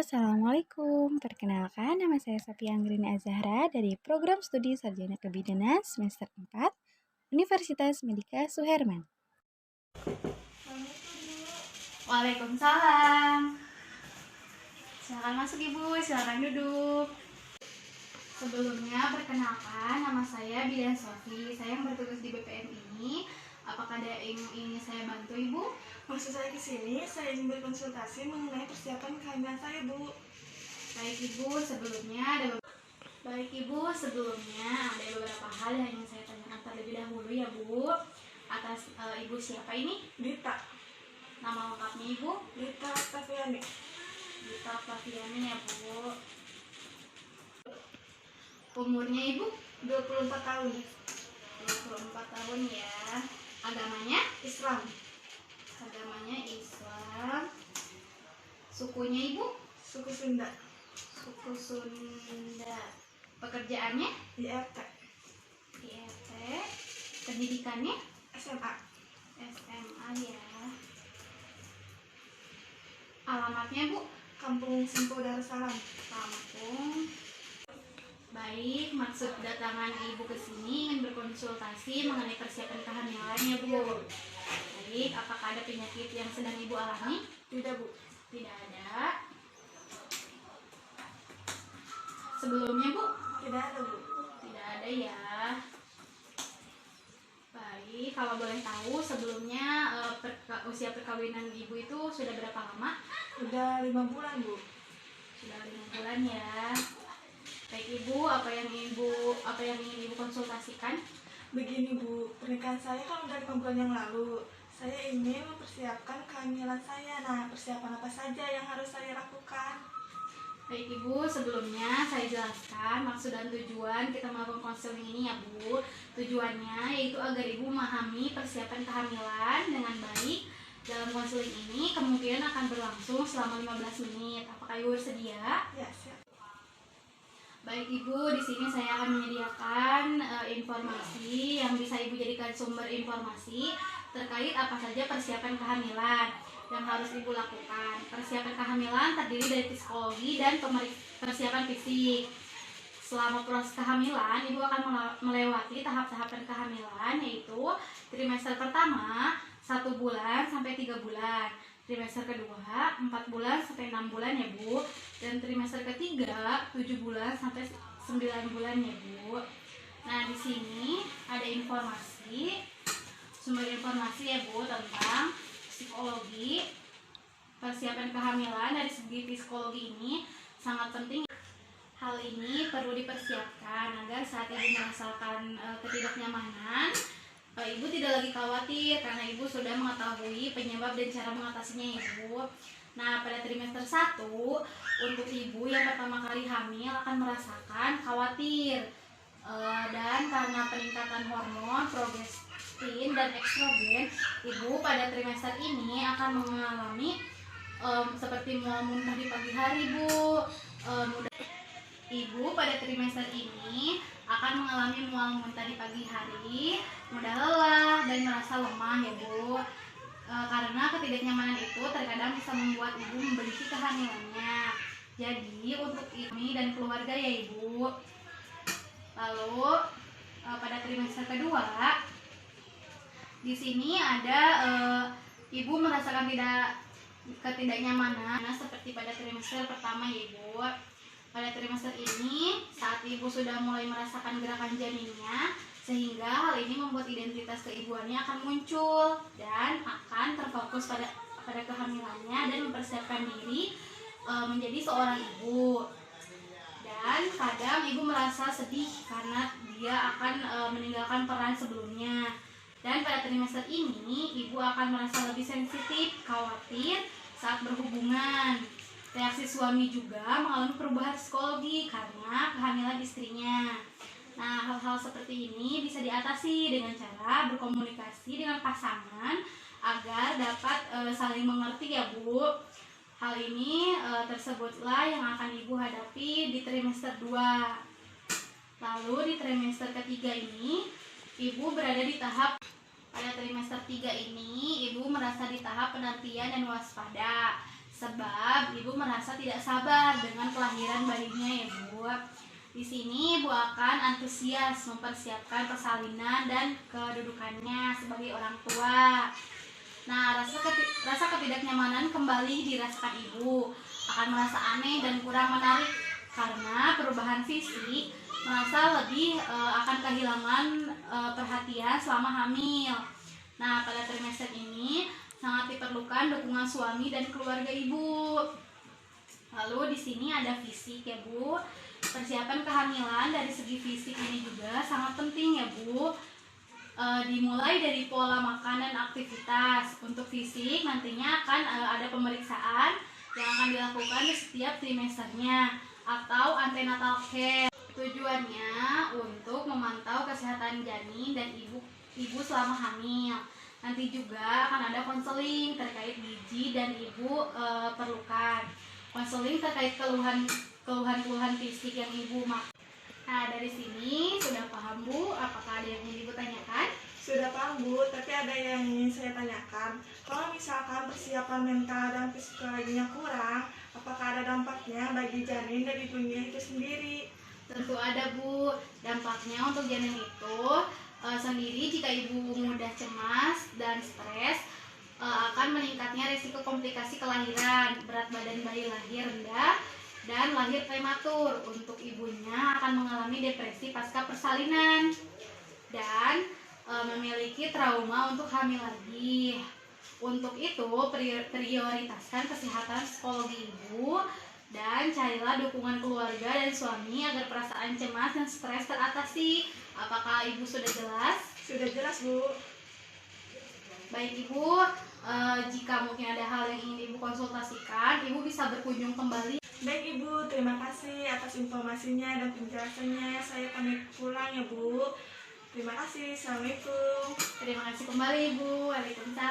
Assalamualaikum. Perkenalkan, nama saya Safia Anggrini Azahra dari Program Studi Sarjana Kebidanan semester 4, Universitas Medika Suherman. Waalaikumsalam. Silakan masuk Ibu, silakan duduk. Sebelumnya perkenalkan, nama saya Bidan Sofi. Saya yang bertugas di BPM ini. Apakah ada yang ingin saya bantu Ibu? Maksud saya ke sini, saya ingin berkonsultasi mengenai persiapan kehamilan saya, Bu. Baik Ibu, sebelumnya ada beberapa hal yang ingin saya tanyakan terlebih dahulu ya Bu. Atas Ibu siapa ini? Dita. Nama lengkapnya Ibu? Dita Octaviani. Dita Octaviani ya Bu. Umurnya Ibu? 24 tahun. 24 tahun ya. Agamanya? Islam. Agamanya Islam. Sukunya Ibu? Suku Sunda. Suku Sunda. Pekerjaannya? IRT. IRT. Pendidikannya? SMA. SMA ya. Alamatnya Bu? Kampung Simpo Darussalam. Kampung. Baik, maksud kedatangan Ibu ke sini ingin berkonsultasi mengenai persiapan kehamilannya Bu. Baik, apakah ada penyakit yang sedang Ibu alami? Tidak, Bu. Tidak ada. Sebelumnya Bu? Tidak ada, Bu. Tidak ada ya. Baik, kalau boleh tahu sebelumnya usia perkawinan Ibu itu sudah berapa lama? Udah 5 bulan, Bu. Sudah 5 bulan ya. Baik Ibu, apa yang ingin Ibu konsultasikan? Begini, Bu. Pernikahan saya kan udah 5 bulan yang lalu. Saya ingin mempersiapkan kehamilan saya. Nah, persiapan apa saja yang harus saya lakukan? Baik Ibu, sebelumnya saya jelaskan maksud dan tujuan kita melakukan konseling ini ya Bu. Tujuannya yaitu agar Ibu memahami persiapan kehamilan dengan baik. Dalam konseling ini kemungkinan akan berlangsung selama 15 menit. Apakah Ibu bersedia? Ya, siap. Baik Ibu, di sini saya akan menyediakan informasi yang bisa Ibu jadikan sumber informasi terkait apa saja persiapan kehamilan yang harus Ibu lakukan. Persiapan kehamilan terdiri dari psikologi dan persiapan fisik. Selama proses kehamilan, Ibu akan melewati tahap-tahapan kehamilan yaitu trimester pertama 1 bulan sampai 3 bulan. Trimester kedua 4 bulan sampai 6 bulan ya Bu. Dan trimester ketiga 7 bulan sampai 9 bulan ya Bu. Nah, di sini ada sumber informasi ya Bu tentang psikologi. Persiapan kehamilan dari segi psikologi ini sangat penting. Hal ini perlu dipersiapkan agar saat Ibu merasakan ketidaknyamanan, Ibu tidak lagi khawatir karena Ibu sudah mengetahui penyebab dan cara mengatasinya Ibu. Nah, pada trimester 1 untuk Ibu yang pertama kali hamil akan merasakan khawatir dan karena peningkatan hormon progestin dan estrogen, Ibu pada trimester ini akan mengalami seperti mual muntah di pagi hari Bu. Ibu pada trimester ini akan mengalami mual muntah di pagi hari, mudah lelah dan merasa lemah ya Bu. Karena ketidaknyamanan itu terkadang bisa membuat Ibu membenci kehamilannya. Jadi untuk ini dan keluarga ya Ibu. Lalu pada trimester kedua, di sini ada Ibu merasakan ketidaknyamanan seperti pada trimester pertama ya Ibu. Pada trimester ini, saat Ibu sudah mulai merasakan gerakan janinnya, sehingga hal ini membuat identitas keibuannya akan muncul dan akan terfokus pada kehamilannya dan mempersiapkan diri menjadi seorang ibu. Dan kadang Ibu merasa sedih karena dia akan meninggalkan peran sebelumnya. Dan pada trimester ini, Ibu akan merasa lebih sensitif, khawatir saat berhubungan. Reaksi suami juga mengalami perubahan psikologi karena kehamilan istrinya. Nah, hal-hal seperti ini bisa diatasi dengan cara berkomunikasi dengan pasangan agar dapat saling mengerti ya Bu. Hal ini tersebutlah yang akan Ibu hadapi di trimester 2. Lalu di trimester ketiga ini, Ibu berada di tahap pada trimester 3 ini, Ibu merasa di tahap penantian dan waspada. sebab ibu merasa tidak sabar dengan kelahiran bayinya ya Bu. Di sini ibu akan antusias mempersiapkan persalinan dan kedudukannya sebagai orang tua. Nah, rasa ketidaknyamanan kembali dirasakan ibu, akan merasa aneh dan kurang menarik karena perubahan fisik, merasa lebih akan kehilangan perhatian selama hamil. Nah, pada trimester ini sangat diperlukan dukungan suami dan keluarga ibu. Lalu di sini ada fisik ya Bu. Persiapan kehamilan dari segi fisik ini juga sangat penting ya Bu. Dimulai dari pola makan dan aktivitas. Untuk fisik nantinya akan ada pemeriksaan yang akan dilakukan di setiap trimesternya atau antenatal care. Tujuannya untuk memantau kesehatan janin dan ibu selama hamil. Nanti juga akan ada konseling terkait gizi dan ibu perlukan. Konseling terkait keluhan fisik yang ibu makan. Nah, dari sini sudah paham Bu? Apakah ada yang ingin Ibu tanyakan? Sudah paham Bu, tapi ada yang ingin saya tanyakan. Kalau misalkan persiapan mental dan psikologinya kurang, apakah ada dampaknya bagi janin dan ibunya itu sendiri? Tentu ada Bu. Dampaknya untuk janin itu sendiri jika ibu mudah cemas dan stres, akan meningkatnya risiko komplikasi kelahiran, berat badan bayi lahir rendah, dan lahir prematur. Untuk ibunya akan mengalami depresi pasca persalinan dan memiliki trauma untuk hamil lagi. Untuk itu prioritaskan kesehatan psikologi ibu dan carilah dukungan keluarga dan suami agar perasaan cemas dan stres teratasi. Apakah ibu sudah jelas? Sudah jelas Bu. Baik Ibu, jika mungkin ada hal yang ingin Ibu konsultasikan, Ibu bisa berkunjung kembali. Baik Ibu, terima kasih atas informasinya dan penjelasannya. Saya pamit pulang ya Bu. Terima kasih. Assalamualaikum. Terima kasih kembali Ibu. Waalaikumsalam.